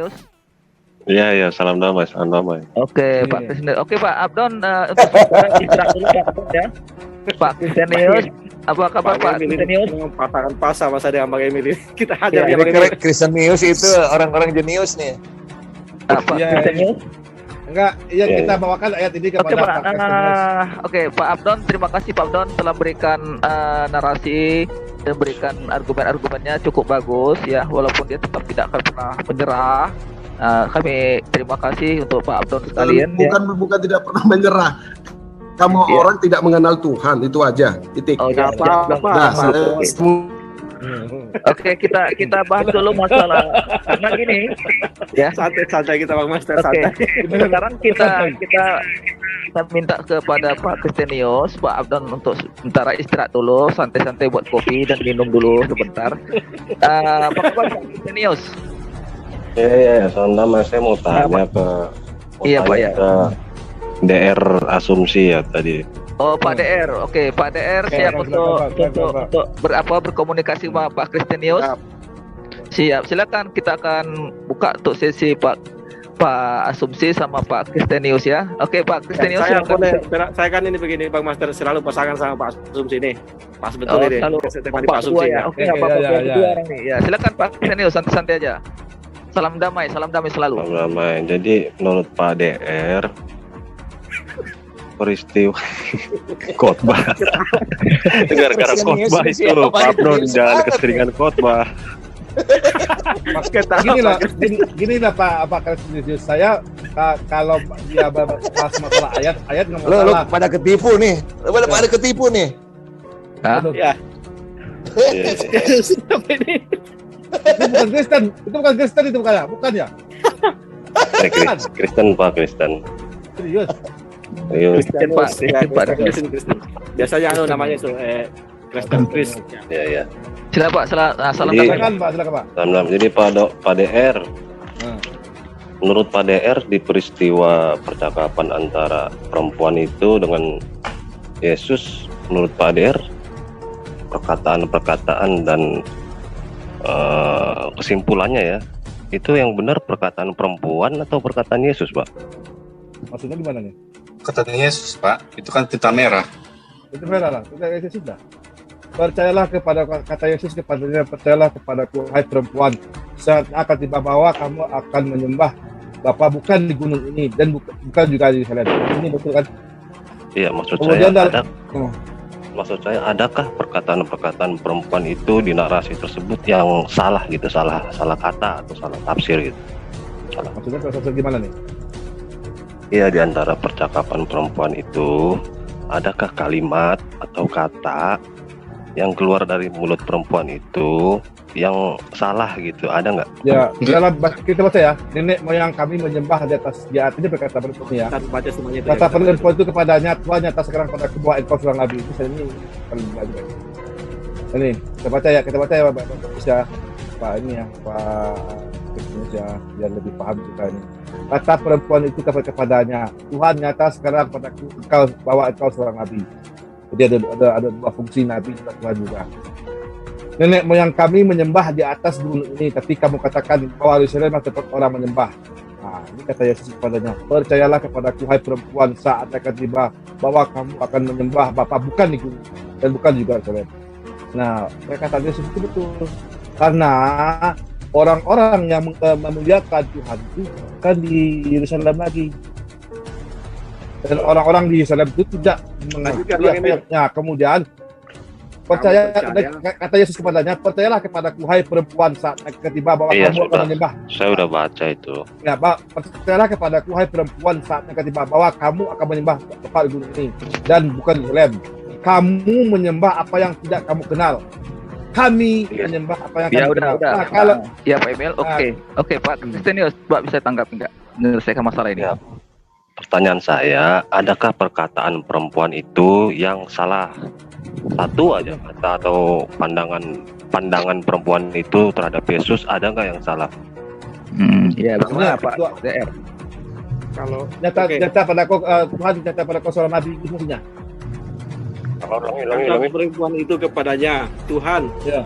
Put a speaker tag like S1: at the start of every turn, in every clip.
S1: Kristenius.
S2: Iya, salam damai, salam damai.
S1: Oke, Pak Kristenius. Oke, Pak Abdon, untuk sementara istirahat dulu Pak Abdon ya. Pak Kristenius, apa kabar Pak Kristenius?
S3: Patahan pas sama saya dengan Bang Emil. Kita hajar
S4: Ya,
S3: dia Bang Emil.
S4: Kristenius itu orang-orang jenius nih.
S1: Pak Kristenius.
S5: Enggak, yang kita bawakan ayat ini kepada
S1: Oke, Pak.
S5: Pak Kristenius.
S1: Oke, Pak Abdon, terima kasih Pak Abdon telah berikan narasi dan berikan argumen-argumennya cukup bagus ya, walaupun dia tetap tidak akan pernah menyerah. Kami terima kasih untuk Pak Abdon sekalian.
S6: Bukan tidak pernah menyerah. Kamu orang tidak mengenal Tuhan, itu aja. Titik.
S1: Oh, ya, Oke, kita bahas dulu masalah karena gini ya.
S3: Santai kita Bang Master,
S1: Oke.
S3: santai.
S1: Sekarang kita minta kepada Pak Kristenius, Pak Abdon untuk sementara istirahat dulu, santai-santai buat kopi dan minum dulu sebentar. Apa kabar Pak Kristenius?
S2: Iya, salam damai. Saya mau tanya ke
S1: Pak ya.
S2: ke DR Asumsi ya tadi.
S1: Oh, Pak DR. Oke, Pak DR siap untuk berkomunikasi sama Pak Kristenius. Siap. Silakan, kita akan buka untuk sesi Pak Asumsi sama Pak Kristenius ya. Oke, Pak Kristenius.
S3: Saya kan ini begini Bang Master, selalu pasangan sama Pak Asumsi ini. Pas betul ini.
S1: Selalu
S3: Pak Asumsi ya.
S1: Oke, dua orang nih. Ya, silakan Pak Kristenius, santai-santai aja. Salam damai selalu.
S2: Salam damai. Jadi menurut Pak DR, peristiwa khotbah gara-gara khotbah itu Pak Abdon jangan keseringan khotbah.
S5: Gini lah Pak Kristenius, saya kalau dia bahas masalah ayat nggak masalah.
S4: Lo pada ketipu nih. Pada ketipu nih.
S3: Ya.
S5: Itu bukan Kristen itu bukan ya?
S2: Kristen Pak, Kristen.
S5: Serius.
S3: Kristen. Biasanya namanya itu Kristen Chris.
S2: Ya.
S1: Silakan Pak, salam
S5: Silakan Pak.
S2: Salam. Jadi Pak DR. Menurut Pak DR di peristiwa percakapan antara perempuan itu dengan Yesus, menurut Pak DR perkataan dan kesimpulannya ya, itu yang benar perkataan perempuan atau perkataan Yesus, Pak?
S5: Maksudnya gimana nih?
S7: Kata Yesus, Pak, itu kan tinta merah.
S5: Itu merah lah, tinta Yesus sudah. Percayalah kepada kata Yesus kepadanya, percayalah kepadaku, hai perempuan, saat akan tiba bahwa kamu akan menyembah Bapa bukan di gunung ini dan bukan juga di Yerusalem. Ini betul kan?
S2: Iya, maksud saya adakah perkataan-perkataan perempuan itu di narasi tersebut yang salah gitu, salah kata atau salah tafsir gitu? Salah.
S5: Maksudnya tafsir gimana nih?
S2: Iya, di antara percakapan perempuan itu adakah kalimat atau kata yang keluar dari mulut perempuan itu yang salah gitu, ada nggak?
S5: Ya, kita baca ya. Nenek moyang kami menyembah di atas, di artinya berkata perempuan ya.
S3: Baca semuanya itu.
S5: Kata perempuan itu kepadanya, Tuhan nyata sekarang pada bahwa engkau seorang nabi. Itu saya ini paling bagus. Ini kita baca ya Pak Indonesia, Pak ini ya, Pak Indonesia biar lebih paham kita ini. Kata perempuan itu kepadanya, Tuhan nyata sekarang padaku engkau bahwa engkau seorang nabi. Jadi ada dua fungsi nabi dan Tuhan juga. Nenek moyang kami menyembah di atas gunung ini, tapi kamu katakan bahwa Yerusalem tempat orang menyembah. Nah, ini kata Yesus kepadanya, percayalah kepadaku hai perempuan, saat akan tiba bahwa kamu akan menyembah Bapa bukan di gunung dan bukan juga Yerusalem. Nah, perkataan Yesus itu betul. Karena orang-orang yang memuliakan Tuhan itu bukan di Yerusalem lagi. Dan orang-orang di Yerusalem itu tidak mengajukan ayatnya. Kemudian percaya, kata Yesus kepadanya, percayalah kepadaku hai perempuan saat ketiba bahwa kamu akan menyembah.
S2: Saya udah baca itu. Ya,
S5: percayalah kepadaku hai perempuan saat ketiba bahwa kamu akan menyembah Bapa di gunung ini dan bukan di Yerusalem. Kamu menyembah apa yang tidak kamu kenal. Kami menyembah apa yang kamu kenal.
S1: Nah, kalau ya Pak Emil, oke Pak Kristenius, Pak bisa tanggap enggak menyelesaikan masalah ini?
S2: Ya. Pertanyaan saya, adakah perkataan perempuan itu yang salah? Satu aja kata atau pandangan perempuan itu terhadap Yesus ada nggak yang salah?
S1: Ya, bagaimana Pak DR?
S5: Kalau nyata pada Tuhan nyata pada seorang nabi itu maksudnya.
S3: Kata perempuan itu kepadanya, Tuhan,
S5: Ya.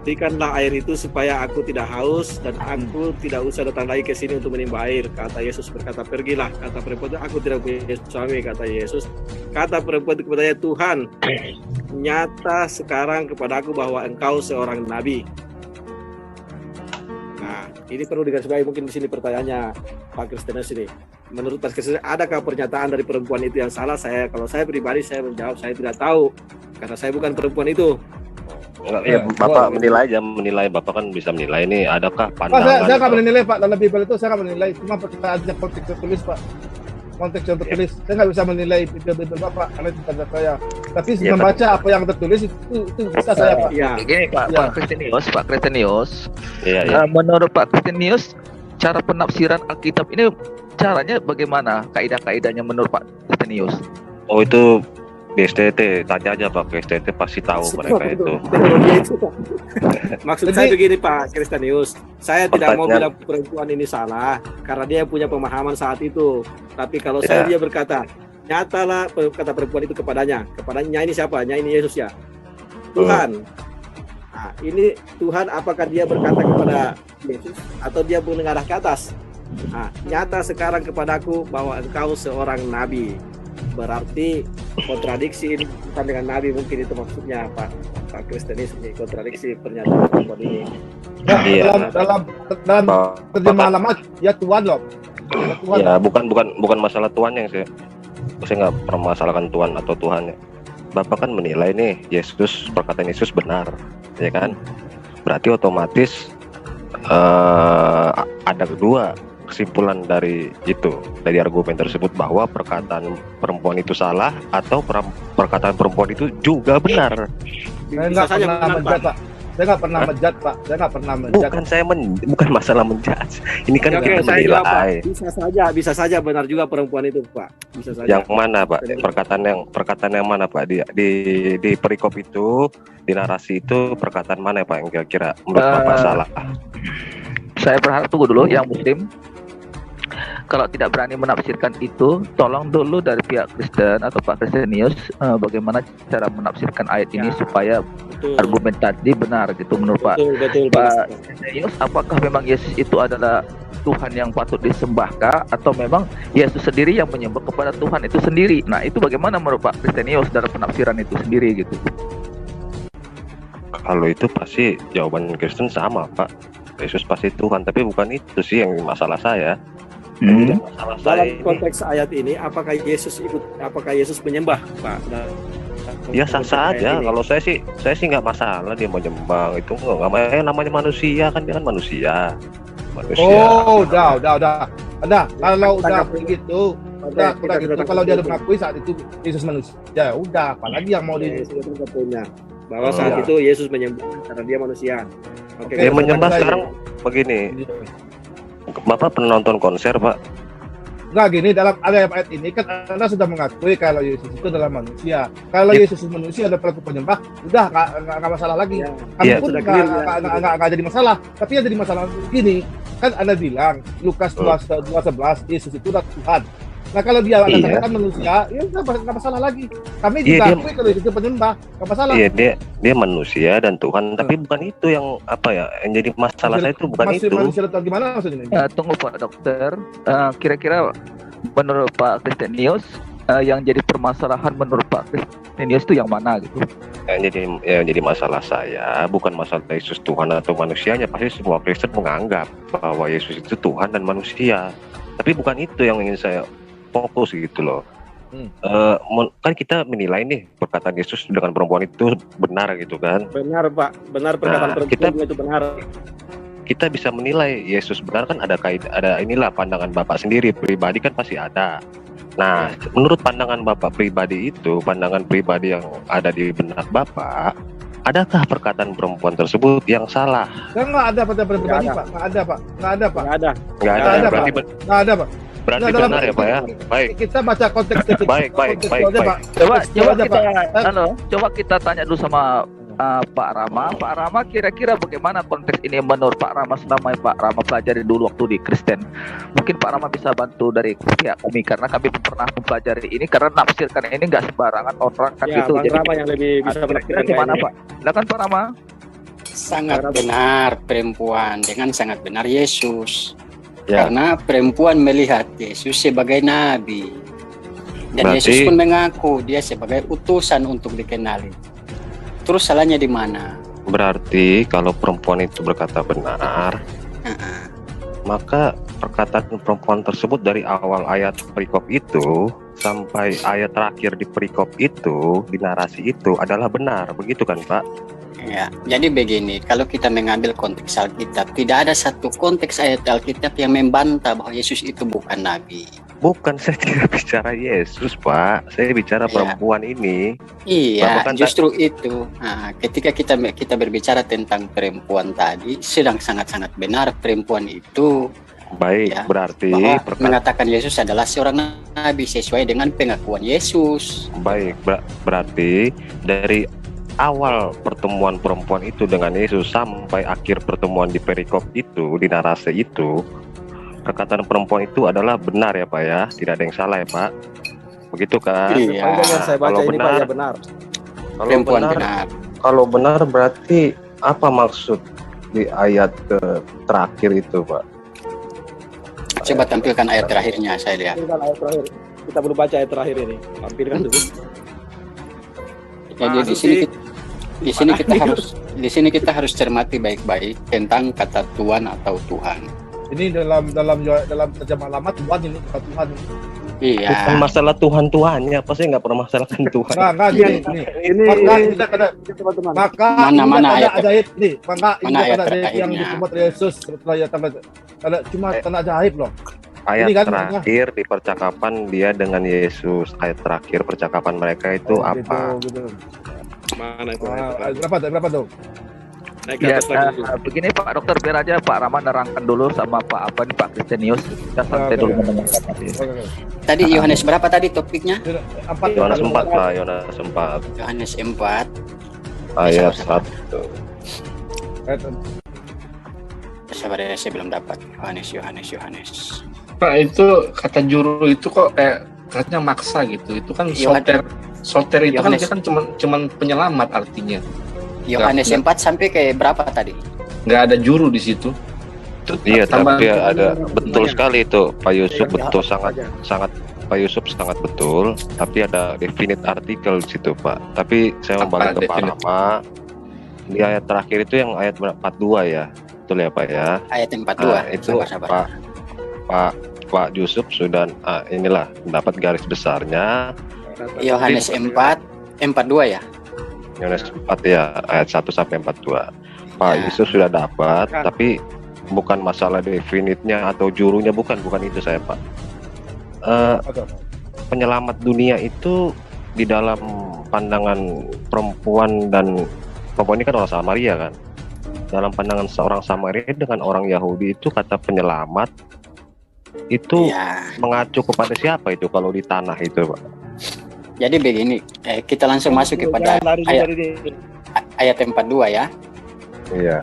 S3: berikanlah air itu supaya aku tidak haus dan aku tidak usah datang lagi ke sini untuk menimba air. Kata Yesus berkata, pergilah. Kata perempuan itu, aku tidak punya suami. Kata Yesus. Kata perempuan itu kepadanya, Tuhan, nyata sekarang kepadaku bahwa engkau seorang nabi. Nah, ini perlu digarisbawahi mungkin di sini pertanyaannya Pak Kristenus ini. Menurut Pak Kristenus, adakah pernyataan dari perempuan itu yang salah? Kalau saya pribadi saya menjawab saya tidak tahu karena saya bukan perempuan itu.
S2: Enggak, ya, Bapak menilai Bapak kan bisa menilai ini adakah
S5: Pak,
S2: pandangan.
S5: saya nggak menilai Pak, dalam Bible itu saya nggak menilai, cuma kita aja konteks tertulis Pak. Konteks yang tertulis, saya nggak bisa menilai Bible Bapak karena itu tanda saya. Tapi
S2: Ya,
S5: membaca apa yang tertulis itu bisa saya Pak.
S3: Iya.
S1: Gini Pak,
S5: Ya.
S1: Pak Kristenius.
S2: Iya, ya.
S1: Menurut Pak Kristenius, cara penafsiran Alkitab ini caranya bagaimana? Kaidah-kaidahnya menurut Pak Kristenius?
S2: Oh, itu di STT, tanya aja Pak, ke STT pasti tahu mereka itu.
S3: Teknologi itu. Maksud
S5: Jadi-
S3: saya begini Pak Kristenius, saya tidak mau
S2: Pertanyaan-
S3: bilang perempuan ini salah karena dia punya pemahaman saat itu. Tapi kalau saya dia berkata, nyatalah kata perempuan itu kepadanya ini siapa? Ini Yesus ya, Tuhan. Nah, ini Tuhan apakah dia berkata kepada Yesus atau dia mengarah ke atas? Nah, nyata sekarang kepadaku bahwa engkau seorang nabi. Berarti kontradiksi ini bukan dengan nabi, mungkin itu maksudnya Pak Kristenus ini, kontradiksi pernyataan perempuan ini.
S2: Iya.
S5: Dalam terjemahan lama ya Tuhan loh. Ya, Tuhan.
S2: Ya, bukan masalah tuannya saya nggak permasalahkan tuan atau Tuhan ya. Bapak kan menilai nih perkataan Yesus benar, ya kan? Berarti otomatis ada kedua kesimpulan dari argumen tersebut bahwa perkataan perempuan itu salah atau perkataan perempuan itu juga benar.
S5: Saya
S3: Bisa
S5: nggak
S3: saja
S5: pernah
S3: benar,
S5: menjat Pak. Saya nggak pernah menjat Pak. Saya nggak pernah menjat.
S2: Bukan masalah menjudge. Ini kan
S3: Oke,
S2: kita
S3: saya jawab, Pak.
S2: menilai.
S3: Bisa saja benar juga perempuan itu, Pak. Bisa saja.
S2: Yang mana Pak? Perkataan yang mana Pak? Di perikop itu, di narasi itu perkataan mana Pak yang kira-kira menurut Bapak salah?
S1: Saya berharap tunggu dulu yang Muslim. Kalau tidak berani menafsirkan itu, tolong dulu dari pihak Kristen atau Pak Kristenius bagaimana cara menafsirkan ayat ini supaya
S3: Betul.
S1: argumen tadi benar gitu menurut Pak.
S3: Betul.
S1: Pak Kristenius, apakah memang Yesus itu adalah Tuhan yang patut disembahkah atau memang Yesus sendiri yang menyembah kepada Tuhan itu sendiri? Nah, itu bagaimana menurut Pak Kristenius dalam penafsiran itu sendiri gitu?
S2: Kalau itu pasti jawaban Kristen sama Pak. Yesus pasti Tuhan, tapi bukan itu sih yang masalah saya. Jadi masalah saya
S3: Dalam
S2: ini,
S3: konteks ayat ini, apakah Yesus menyembah, Pak?
S2: ya sah-sah aja. Kalau saya sih nggak masalah dia menyembah itu nggak namanya manusia kan, dia kan manusia.
S5: Oh, udah. Kalau udah begitu, udah gitu. Kalau dia udah mengakui saat itu Yesus manusia, ya udah. Apalagi yang mau di
S3: Itu betulnya. Bahwa saat itu Yesus menyembah karena dia manusia. Oke.
S2: Dia menyembah
S5: saya-
S2: sekarang begini. Bapak pernah nonton konser Pak?
S5: Nggak gini, dalam ayat ini kan Anda sudah mengakui kalau Yesus itu adalah manusia. Kalau Yesus itu manusia ada pelaku penyembah, udah nggak masalah lagi.
S3: Ya.
S5: Kami
S2: Iya.
S5: pun
S3: Sudah clear,
S5: nggak jadi masalah. Tapi yang jadi masalah gini, kan Anda bilang Lukas 2:11 Yesus itu adalah Tuhan. Nah kalau dia
S2: Iya.
S5: katakan manusia, ya nggak masalah lagi. Kami
S2: Iya,
S5: juga
S2: dia-
S5: akui kalau Yesus itu penyembah, nggak masalah.
S2: Iya, dia manusia dan Tuhan, tapi bukan itu yang yang jadi masalah saya itu bukan itu.
S5: Manusia atau gimana maksudnya?
S1: Tunggu Pak Dokter, kira-kira menurut Pak Kristenius yang jadi permasalahan menurut Pak Kristenius itu yang mana gitu?
S2: Yang jadi masalah saya bukan masalah Yesus Tuhan atau manusianya. Pasti semua Kristen menganggap bahwa Yesus itu Tuhan dan manusia, tapi bukan itu yang ingin saya fokus gitu loh. Kan kita menilai nih perkataan Yesus dengan perempuan itu benar gitu kan.
S3: Benar, Pak. Benar perkataan
S2: Nah,
S3: perempuan itu benar.
S2: Kita bisa menilai Yesus benar kan ada inilah pandangan Bapak sendiri pribadi kan pasti ada. Nah, menurut pandangan Bapak pribadi itu, pandangan pribadi yang ada di benak Bapak, adakah perkataan perempuan tersebut yang salah?
S5: Nggak ada pada pribadi
S3: Nggak
S5: Pak, nggak ada Pak.
S3: Nggak ada.
S2: Nggak ada.
S5: Nggak ada,
S2: Berarti
S5: Nggak ada Pak.
S2: berarti
S5: Nggak, dalam-
S2: benar ya Pak ya. Baik.
S5: Kita baca konteks
S2: Baik.
S5: aja, Pak.
S1: Coba
S5: Aja,
S1: kita
S5: Pak.
S1: coba kita tanya dulu sama Pak Rama kira-kira bagaimana konteks ini menurut Pak Rama selama Pak Rama pelajari dulu waktu di Kristen? Mungkin Pak Rama bisa bantu dari pihak Umi karena kami pernah mempelajari ini karena nafsirkan ini nggak sembarangan orang kan
S3: Ya,
S1: gitu.
S3: Bang Rama yang lebih bisa
S1: kira-kira
S3: menafsirkan
S1: gimana
S3: ini.
S1: Pak? Silakan Pak Rama.
S8: Sangat benar perempuan dengan sangat benar Yesus.
S2: Ya.
S8: Karena perempuan melihat Yesus sebagai nabi. Dan
S2: Berarti-
S8: Yesus pun mengaku dia sebagai utusan untuk dikenali. Terus salahnya di mana?
S2: Berarti kalau perempuan itu berkata benar,
S8: Heeh.
S2: maka perkataan perempuan tersebut dari awal ayat perikop itu sampai ayat terakhir di perikop itu, di narasi itu adalah benar, begitu kan Pak?
S8: Ya, jadi begini, kalau kita mengambil konteks Alkitab, tidak ada satu konteks ayat Alkitab yang membantah bahwa Yesus itu bukan nabi.
S2: Bukan, saya tidak bicara Yesus Pak, saya bicara
S8: Iya.
S2: perempuan ini.
S8: Iya,
S2: Bahkan
S8: justru itu. Nah, ketika kita berbicara tentang perempuan tadi, sedang sangat-sangat benar perempuan itu
S2: Baik,
S8: Ya,
S2: berarti
S8: bahwa mengatakan Yesus adalah seorang nabi sesuai dengan pengakuan Yesus.
S2: baik berarti dari awal pertemuan perempuan itu dengan Yesus sampai akhir pertemuan di perikop itu, di narasi itu, perkataan perempuan itu adalah benar ya Pak ya, tidak ada yang salah ya Pak, begitu kan?
S8: Iya.
S3: Sepanjang yang saya baca
S2: Kalau
S3: ini Pak
S2: benar-
S3: ya benar.
S2: Kalau
S8: Perempuan
S2: benar,
S8: benar.
S2: kalau benar berarti apa maksud di ayat terakhir itu Pak?
S8: Coba tampilkan ayat terakhirnya, saya lihat.
S3: Ini kan ayat terakhir. Kita belum baca ayat terakhir ini. Tampilkan dulu.
S8: Jadi
S3: Masuk
S8: di sini
S3: sih.
S8: di sini kita harus cermati baik-baik tentang kata Tuhan atau Tuhan.
S5: Ini dalam terjemah lama Tuhan ini bukan Tuhan ini.
S8: Iya.
S2: Bukan masalah Tuhan-Tuhannya, apa saya nggak permasalahkan Tuhan.
S5: Nah, gini.
S3: Ini
S5: Maka kita kena
S3: teman-teman.
S5: maka
S8: Mana-
S5: ini
S8: mana
S5: tanda
S8: ayat-
S5: ajaib nih. Maka ini
S8: mana ayat
S5: tanda ajaib yang
S8: terakhirnya?
S5: dibuat Yesus setelah ya tanda cuma tanda ajaib loh.
S2: Ayat
S5: Ini kan,
S2: terakhir di percakapan dia dengan Yesus, ayat terakhir percakapan mereka itu apa?
S5: Gitu.
S3: Mana itu?
S5: Berapa tuh?
S3: Naik ke
S1: Ya,
S3: atas lagi.
S1: begini Pak Dokter, biar aja Pak Rama nerangkan dulu sama Pak Kristenius. Kita santai
S5: Oke.
S1: dulu mendengarkan.
S5: Oke.
S8: Tadi Yohanes berapa tadi topiknya?
S2: Yohanes 4 Pak, Yohanes 4
S8: Yohanes 4.
S2: ayat
S8: Sabar.
S2: 1.
S8: Sabar ya, saya belum dapat. Yohanes.
S7: Pak, itu kata juru itu kok kayak katanya maksa gitu. Itu kan
S8: Yohanes.
S7: soter itu kan
S8: Yohanes.
S7: dia kan cuman penyelamat artinya.
S8: Yohanes 4 sampai ke berapa tadi?
S7: Nggak ada juru di situ. Itu
S2: Iya,
S7: tambahan
S2: tapi
S7: juru.
S2: ada betul sekali itu Pak Yusuf,
S3: Iya,
S2: betul
S3: iya.
S2: sangat Pak Yusuf sangat betul, tapi ada definite artikel di situ Pak. Tapi saya mau balik
S7: Apa
S2: ke Pak
S7: definite?
S2: Rama. Di ayat terakhir itu yang ayat 42 ya. Betul ya Pak ya?
S8: Ayat 42.
S2: Nah, itu
S8: Sabar.
S2: Pak Yusuf sudah inilah dapat garis besarnya.
S8: Yohanes 4:42 ya.
S2: Yohanes 4 ya, ayat 1 sampai 42. Pak
S8: Ya.
S2: Yusuf sudah dapat,
S3: Kan.
S2: tapi bukan masalah definitnya atau jurunya, bukan itu saya Pak. Penyelamat dunia itu di dalam pandangan perempuan, dan perempuan ini kan orang Samaria kan. Dalam pandangan seorang Samaria dengan orang Yahudi itu kata penyelamat itu
S8: Ya.
S2: mengacu kepada siapa itu kalau di tanah itu Pak?
S8: Jadi begini, kita langsung masuk kepada
S3: Jangan lari
S8: ayat,
S3: dari ini.
S8: ayat 42 ya.
S2: Iya.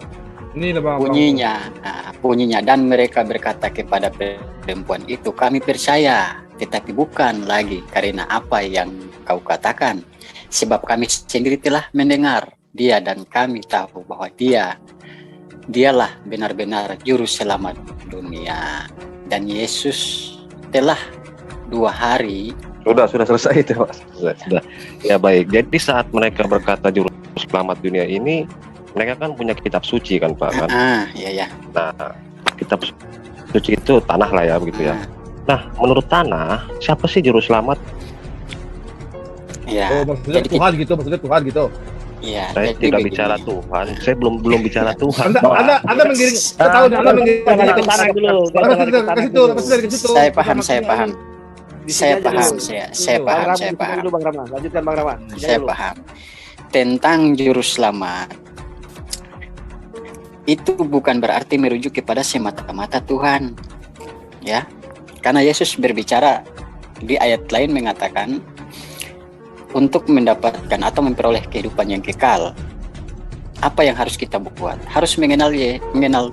S5: Ini lah Bang.
S8: Bunyinya dan mereka berkata kepada perempuan itu, kami percaya, tetapi bukan lagi karena apa yang kau katakan, sebab kami sendiri telah mendengar dia dan kami tahu bahwa dialah benar-benar juru selamat dunia. Dan Yesus telah 2 hari.
S2: Sudah selesai itu Pak. Sudah. Ya baik. Jadi saat mereka berkata juru selamat dunia ini, mereka kan punya kitab suci kan Pak kan.
S8: Iya.
S2: Nah, kitab suci itu tanah lah ya begitu ya. Nah, menurut tanah, siapa sih juru selamat?
S8: Ya.
S5: Oh, maksudnya
S8: Jadi
S5: Tuhan gitu.
S8: Iya.
S2: Saya
S8: jadi
S2: tidak
S8: begini.
S2: bicara Tuhan. Saya belum bicara Tuhan.
S5: Anda menggiring. Saya tahu Anda menggiring.
S3: Jangan ke tanah dulu.
S5: Lepas
S3: Jangan
S5: itu,
S3: ke tanah
S5: ke situ,
S3: dulu.
S5: lepas dari ke situ.
S8: Saya paham.
S3: Di sini
S8: Saya
S3: aja
S8: paham,
S3: dulu.
S8: saya
S3: Bang
S8: paham,
S3: Rama,
S8: saya
S3: di sini
S8: paham.
S3: dulu Bang Rama. Lanjutkan Bang Rama. Di sini
S8: Saya
S3: dulu.
S8: paham. Tentang juru selamat, itu bukan berarti merujuk kepada semata-mata Tuhan, ya. Karena Yesus berbicara di ayat lain mengatakan untuk mendapatkan atau memperoleh kehidupan yang kekal, apa yang harus kita buat? Harus mengenal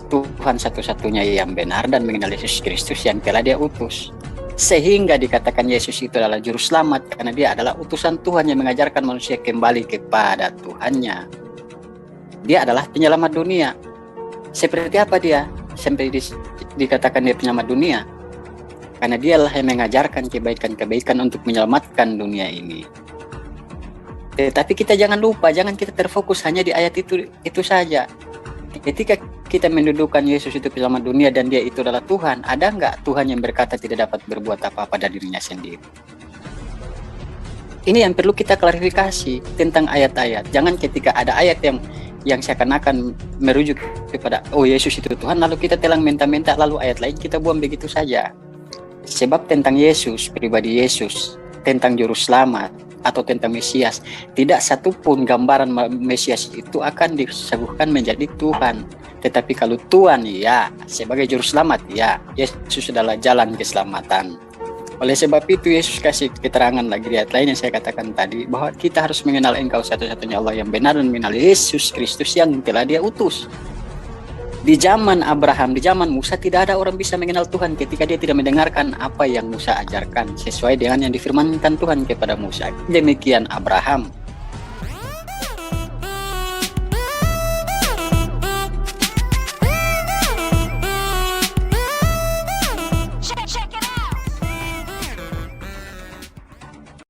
S8: Tuhan satu-satunya yang benar dan mengenal Yesus Kristus yang telah Dia utus. Sehingga dikatakan Yesus itu adalah juru selamat karena Dia adalah utusan Tuhan yang mengajarkan manusia kembali kepada Tuhannya. Dia adalah penyelamat dunia. Seperti apa Dia? Sampai dikatakan Dia penyelamat dunia. Karena Dialah yang mengajarkan kebaikan-kebaikan untuk menyelamatkan dunia ini. Tetapi kita jangan lupa, jangan kita terfokus hanya di ayat itu saja. Ketika kita mendudukan Yesus itu penyelamat dunia dan Dia itu adalah Tuhan, ada nggak Tuhan yang berkata tidak dapat berbuat apa-apa dari dirinya sendiri? Ini yang perlu kita klarifikasi tentang ayat-ayat. Jangan ketika ada ayat yang seakan-akan merujuk kepada Yesus itu Tuhan, lalu kita telang minta-minta, lalu ayat lain kita buang begitu saja. Sebab tentang Yesus, pribadi Yesus, tentang juru selamat atau tentang Mesias, tidak satupun gambaran Mesias itu akan disebutkan menjadi Tuhan. Tetapi kalau Tuhan, ya, sebagai juru selamat, ya, Yesus adalah jalan keselamatan. Oleh sebab itu Yesus kasih keterangan lagi di ayat lain yang saya katakan tadi, bahwa kita harus mengenal Engkau satu-satunya Allah yang benar dan mengenal Yesus Kristus yang telah Dia utus. Di zaman Abraham, di zaman Musa, tidak ada orang bisa mengenal Tuhan ketika dia tidak mendengarkan apa yang Musa ajarkan sesuai dengan yang difirmankan Tuhan kepada Musa. Demikian Abraham,